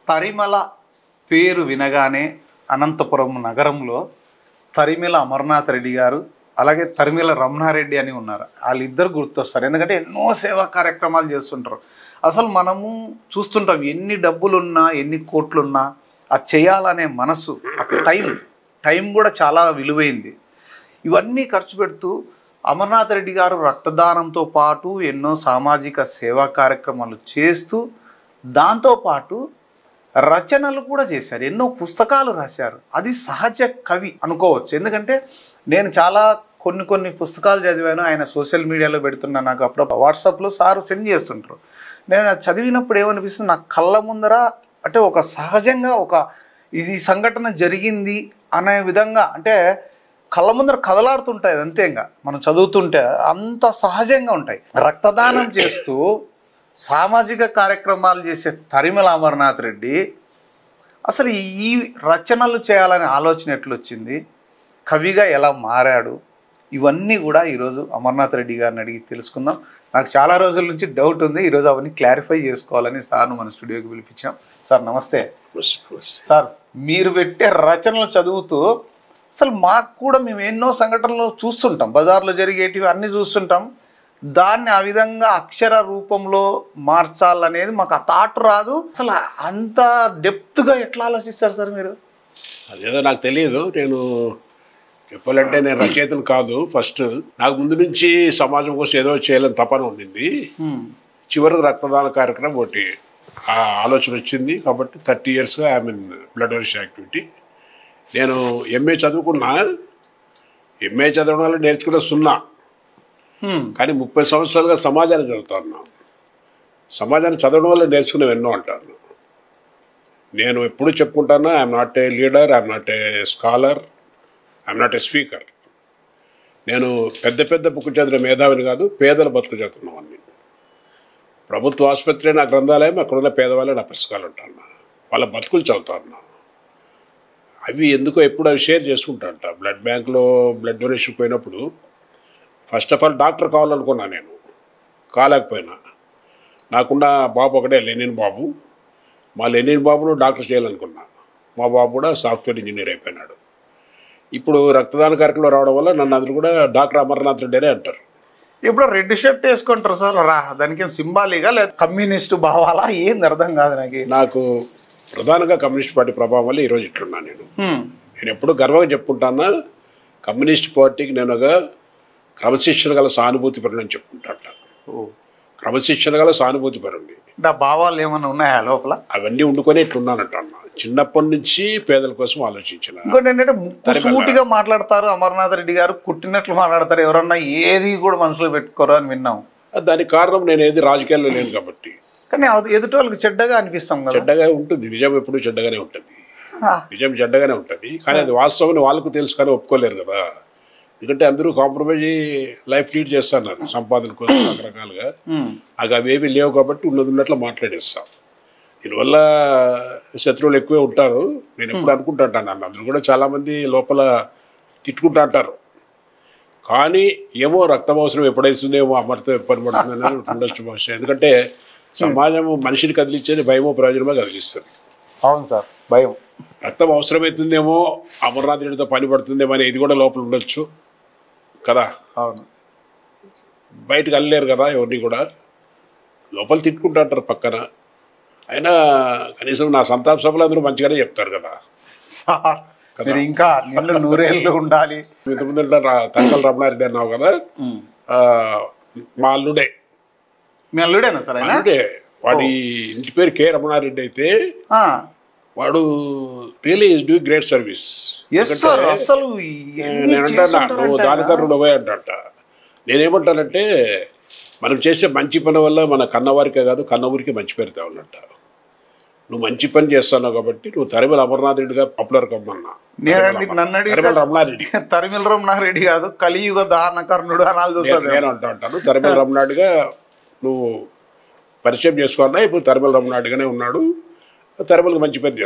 తరిమల పేరు వినగానే అనంతపురం నగరంలో తరిమల అమర్నాథ్ రెడ్డి గారు అలాగే తరిమల రమణారెడ్డి అని ఉన్నారు. వాళ్ళిద్దరు గుర్తొస్తారు. ఎందుకంటే ఎన్నో సేవా కార్యక్రమాలు చేస్తుంటారు. అసలు మనము చూస్తుంటాం ఎన్ని డబ్బులున్నా ఎన్ని కోట్లున్నా అది చేయాలనే మనసు, టైం కూడా చాలా విలువైంది. ఇవన్నీ ఖర్చు పెడుతూ అమర్నాథ్ రెడ్డి గారు రక్తదానంతో పాటు ఎన్నో సామాజిక సేవా కార్యక్రమాలు చేస్తూ దాంతోపాటు రచనలు కూడా చేశారు. ఎన్నో పుస్తకాలు రాశారు. అది సహజ కవి అనుకోవచ్చు. ఎందుకంటే నేను చాలా కొన్ని పుస్తకాలు చదివాను. ఆయన సోషల్ మీడియాలో పెడుతున్నా, నాకు అప్పుడు వాట్సాప్లో సార్ సెండ్ చేస్తుంటారు. నేను అది చదివినప్పుడు ఏమనిపిస్తుంది, నాకు కళ్ళ ముందర అంటే ఒక సహజంగా ఇది సంఘటన జరిగింది అనే విధంగా, అంటే కళ్ళ ముందర కదలాడుతుంటాయి. అంతే, ఇంకా మనం చదువుతుంటే అంత సహజంగా ఉంటాయి. రక్తదానం చేస్తూ సామాజిక కార్యక్రమాలు చేసే తరిమల అమర్నాథ్ రెడ్డి అసలు ఈ రచనలు చేయాలనే ఆలోచన ఎట్లొచ్చింది, కవిగా ఎలా మారాడు, ఇవన్నీ కూడా ఈరోజు అమర్నాథ్ రెడ్డి గారిని అడిగి తెలుసుకుందాం. నాకు చాలా రోజుల నుంచి డౌట్ ఉంది. ఈరోజు అవన్నీ క్లారిఫై చేసుకోవాలని సార్ను మన స్టూడియోకి పిలిపించాం. సార్ నమస్తే. సార్, మీరు పెట్టే రచనలు చదువుతూ అసలు మాకు కూడా మేము ఎన్నో సంఘటనలు చూస్తుంటాం, బజార్లో జరిగేటివి అన్నీ చూస్తుంటాం. దాన్ని ఆ విధంగా అక్షర రూపంలో మార్చాలనేది మాకు ఆ థాట్ రాదు. అసలు అంత డెప్త్గా ఎట్లా ఆలోచిస్తారు సార్ మీరు? అదేదో నాకు తెలియదు. నేను చెప్పాలంటే నేను రచయితను కాదు. ఫస్ట్ నాకు ముందు నుంచి సమాజం కోసం ఏదో చేయాలని తపన ఉండింది. చివరికి రక్తదాన కార్యక్రమం ఒకటి ఆలోచన వచ్చింది. కాబట్టి 30 yearsగా I mean blood donation activity. నేను ఎంఏ చదువుకున్నా. ఎంఏ చదవడం వల్ల నేర్చుకున్న 0. కానీ 30 సంవత్సరాలుగా సమాజాన్ని చదువుతాను. సమాజాన్ని చదవడం వల్ల నేర్చుకునేవి ఎన్నో అంటాను. నేను ఎప్పుడు చెప్పుకుంటాను, I'm not a leader, I'm not a scholar, I'm not a speaker. నేను పెద్ద బుక్ చదివిన మేధావిని కాదు, పేదల బతుకు చదువుతున్నవాడిని. ప్రభుత్వ ఆసుపత్రి నా గ్రంథాలయం, అక్కడున్న పేదవాళ్ళే నా పుస్తకాలు ఉంటాను. వాళ్ళ బతుకులు చదువుతాను. అవి ఎందుకో ఎప్పుడు అవి షేర్ చేసుకుంటాంట. బ్లడ్ బ్యాంక్లో బ్లడ్ డొనేషన్ పోయినప్పుడు ఫస్ట్ ఆఫ్ ఆల్ డాక్టర్ కావాలనుకున్నా. నేను కాలేకపోయినా. నాకున్న బాబు ఒకటే, లెనిన్ బాబు. మా లెనిన్ బాబును డాక్టర్ చేయాలనుకున్నా. మా బాబు కూడా సాఫ్ట్వేర్ ఇంజనీర్ అయిపోయినాడు. ఇప్పుడు రక్తదాన కార్యక్రమం రావడం వల్ల నన్ను అందరూ కూడా డాక్టర్ అమర్నాథ్ రెడ్డి అనే అంటారు. ఇప్పుడు రెడ్ షర్ట్ వేసుకుంటారు సార్, దానికి ఏం సింబాలిగా లేదా కమ్యూనిస్టు భావాలా, ఏంది అర్థం కాదు నాకు ప్రధానంగా కమ్యూనిస్ట్ పార్టీ ప్రభావం వల్ల ఈరోజు ఇట్లున్నా. నేను ఎప్పుడు గర్వంగా చెప్పుకుంటానా, కమ్యూనిస్ట్ పార్టీకి నేను ఒక క్రమశిక్షణ గల సానుభూతి పరుని చెప్పుకుంటాట. క్రమశిక్షణ గల సానుభూతి పరుని. భావాలు ఏమన్నా ఉన్నాయా లోపల? అవన్నీ ఉండుకొని ఇట్లున్నానంట. చిన్నప్పటి నుంచి పేదల కోసం ఆలోచించిన. ఇంకోటి ఏంటంటే సూటిగా మాట్లాడతారు అమర్నాథ్ రెడ్డి గారు, కుట్టినట్లు మాట్లాడతారు. ఎవరన్నా ఏది కూడా మనసులో పెట్టుకోరు అని విన్నాం. దానికి కారణం నేను ఏది రాజకీయాల్లో లేను కాబట్టి. కానీ ఎదుటి వాళ్ళకి చెడ్డగా అనిపిస్తాం కదా. చెడ్డగా ఉంటుంది. నిజం ఎప్పుడు చెడ్డగానే ఉంటుంది. నిజం చెడ్డగానే ఉంటుంది. కానీ అది వాస్తవం వాళ్ళకు తెలుసు, కానీ ఒప్పుకోలేరు కదా. ఎందుకంటే అందరూ కాంప్రమైజ్ లైఫ్ లీడ్ చేస్తున్నారు సంపాదన కోసం రకరకాలుగా. అవి ఏవి లేవు కాబట్టి ఉన్నట్లు మాట్లాడేస్తాం. దీనివల్ల శత్రువులు ఎక్కువే ఉంటారు. నేను ఎప్పుడు అనుకుంటాను, అందరూ కూడా చాలామంది లోపల తిట్టుకుంటా అంటారు. కానీ ఏమో రక్తం అవసరం ఎప్పుడైతుందేమో, అమర్తో ఎప్పుడు పడుతుంది అనేది ఉండొచ్చు బహుశా. ఎందుకంటే సమాజం మనిషిని కదిలించేది భయమో ప్రయోజనమో కదిలిస్తుంది. అవును సార్, భయం. రక్తం అవసరమవుతుందేమో, అమర్నాథ్ రెడ్డితో పని పడుతుందేమో అనేది ఇది కూడా లోపల ఉండొచ్చు కదా. అవును, బయటకు వెళ్ళలేరు కదా ఎవరిని కూడా. లోపల తిట్టుకుంటా అంటారు పక్కన. అయినా కనీసం నా సంతాప సభలు అందరూ మంచిగానే చెప్తారు కదా. ఇంకా నిన్ను 100 ఏళ్ళు ఉండాలి. ఇంతకుముందు తరిమల రమణారెడ్డి అన్నావు కదా, మా అల్లుడే. మీ అల్లుడేనా సార్? అల్లుడే. వాడి ఇంటి పేరు కె రమణారెడ్డి అయితే వాడు really is doing great service. అసలు నేనంటా నువ్వు దానికరుడు పోయి అంట. నేనేమంటానంటే మనం చేసే మంచి పని వల్ల మన కన్నవారికే కాదు కన్న ఊరికి మంచి పేరు తేవాలంట. నువ్వు మంచి పని చేస్తున్నావు కాబట్టి నువ్వు తరిమల అమర్నాథ్ రెడ్డిగా పాపులర్ కమ్మన్నా. తరిమల రమణారెడ్డి కాదు, కలియుగ దానకర్ణుడు అనాలి. నేను అంటాను తరిమల రమణారెడ్డిగా నువ్వు పరిచయం చేసుకోవాలన్నా. ఇప్పుడు తరిమల రమణారెడ్డిగానే ఉన్నాడు. తరిమలకు మంచి పేరు చేస్తాను.